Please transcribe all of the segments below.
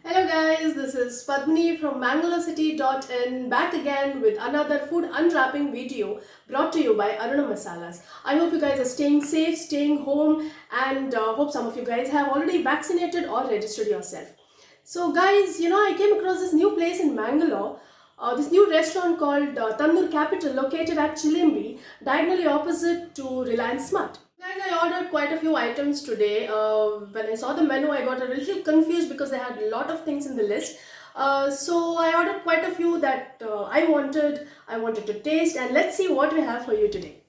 Hello guys, this is Padmini from MangaloCity.in back again with another food unwrapping video brought to you by Aruna Masalas. I hope you guys are staying safe, staying home, and hope some of you guys have already vaccinated or registered yourself. So guys, I came across this new place in Mangalore, this new restaurant called Tandoor Capital located at Chilimbi, diagonally opposite to Reliance Smart. Guys, I ordered quite a few items today. When I saw the menu, I got a little confused because they had a lot of things in the list. So I ordered quite a few that I wanted. I wanted to taste, and let's see what we have for you today.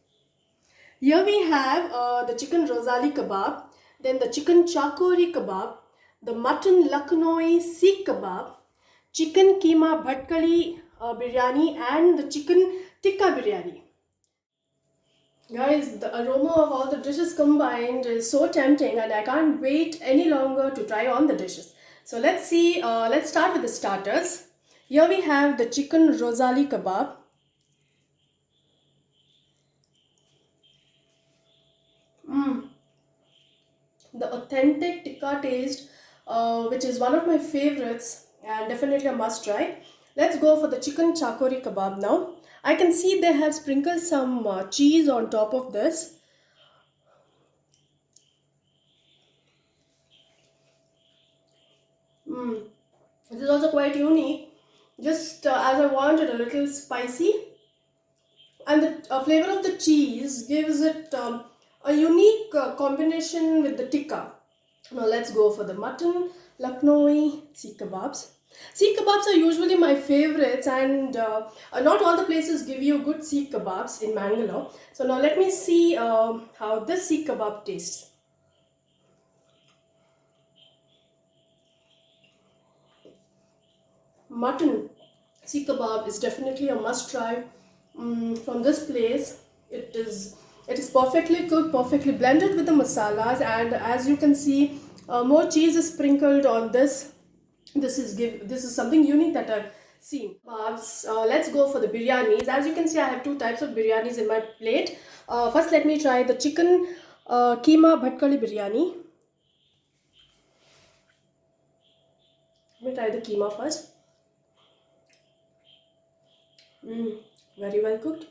Here we have the chicken rosali kebab, then the chicken chakori kebab, the mutton Lucknowi seekh kebab, chicken keema bhatkali biryani, and the chicken tikka biryani. Guys, the aroma of all the dishes combined is so tempting and I can't wait any longer to try on the dishes. So let's see, let's start with the starters. Here we have the chicken rosali kebab. The authentic tikka taste, which is one of my favorites and definitely a must try. Let's go for the chicken chakori kebab now. I can see they have sprinkled some cheese on top of this. This is also quite unique, just as I wanted a little spicy, and the flavor of the cheese gives it a unique combination with the tikka. Now let's go for the mutton Lucknowi seekh kebabs. Seekh kebabs are usually my favorites, and not all the places give you good seekh kebabs in Mangalore. So now let me see how this seekh kebab tastes. Mutton seekh kebab is definitely a must try from this place. It is perfectly cooked, perfectly blended with the masalas, and as you can see, more cheese is sprinkled on this. This is something unique that I've seen. Kebabs. Let's go for the biryanis. As you can see, I have two types of biryanis in my plate. First, let me try the chicken keema bhatkali biryani. Let me try the keema first. Very well cooked.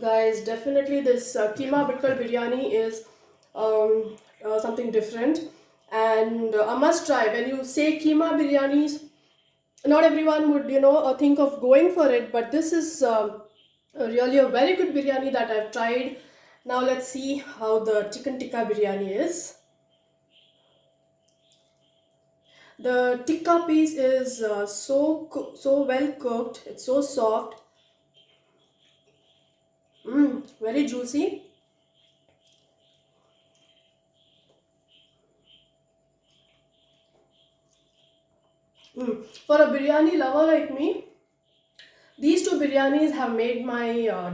Guys, definitely this keema bhatkal biryani is something different and a must try. When you say keema biryanis, not everyone would think of going for it, but this is really a very good biryani that I've tried. Now let's see how the chicken tikka biryani is. The tikka piece is so well cooked. It's so soft. Very juicy. For a biryani lover like me, these two biryanis have made my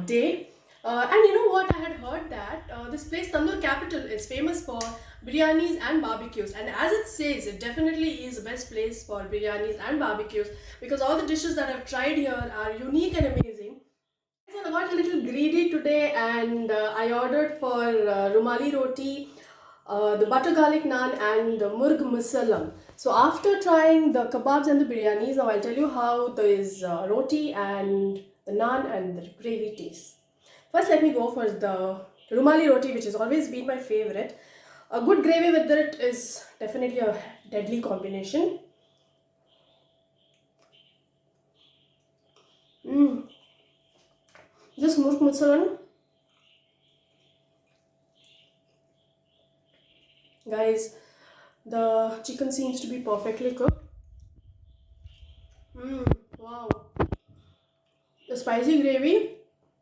day. And you know what? I had heard that this place, Tandoor Capital, is famous for biryanis and barbecues. And as it says, it definitely is the best place for biryanis and barbecues because all the dishes that I've tried here are unique and amazing. I got a little greedy today and I ordered for rumali roti, the butter garlic naan, and the murg musalam. So after trying the kebabs and the biryanis, now I'll tell you how this roti and the naan and the gravy taste. First, let me go for the rumali roti, which has always been my favorite. A good gravy with it is definitely a deadly combination. This murg musalam, guys, the chicken seems to be perfectly cooked. Wow. The spicy gravy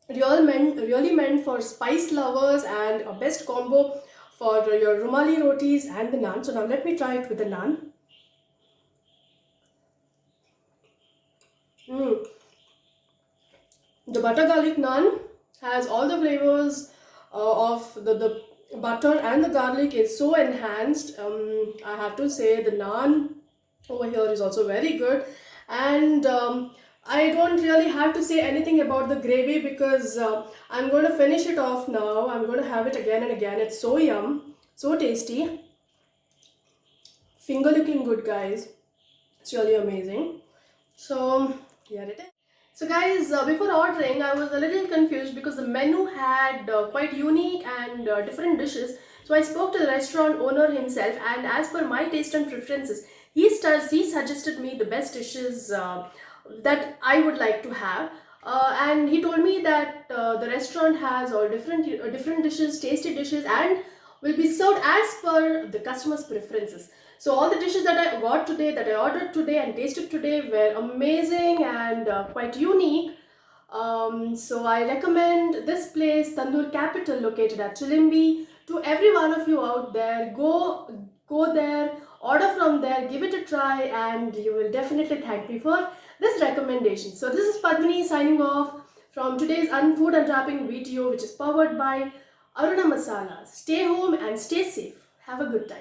really meant for spice lovers and a best combo for your rumali rotis and the naan. So now let me try it with the naan. The butter garlic naan has all the flavors of the butter, and the garlic is so enhanced. I have to say the naan over here is also very good, and I don't really have to say anything about the gravy because I'm going to finish it off now. I'm going to have it again and again. It's so yum. So tasty. Finger looking good, guys. It's really amazing. So here it is. So guys, before ordering, I was a little confused because the menu had quite unique and different dishes. So I spoke to the restaurant owner himself, and as per my taste and preferences, he suggested me the best dishes that I would like to have. And he told me that the restaurant has all different dishes, tasty dishes, and will be served as per the customer's preferences. So all the dishes that I got today, that I ordered today and tasted today were amazing and quite unique. So I recommend this place, Tandoor Capital, located at Chilimbi, to every one of you out there. Go there, order from there, give it a try, and you will definitely thank me for this recommendation. So this is Padmini signing off from today's Food Unwrapping video, which is powered by Aruna Masala. Stay home and stay safe. Have a good time.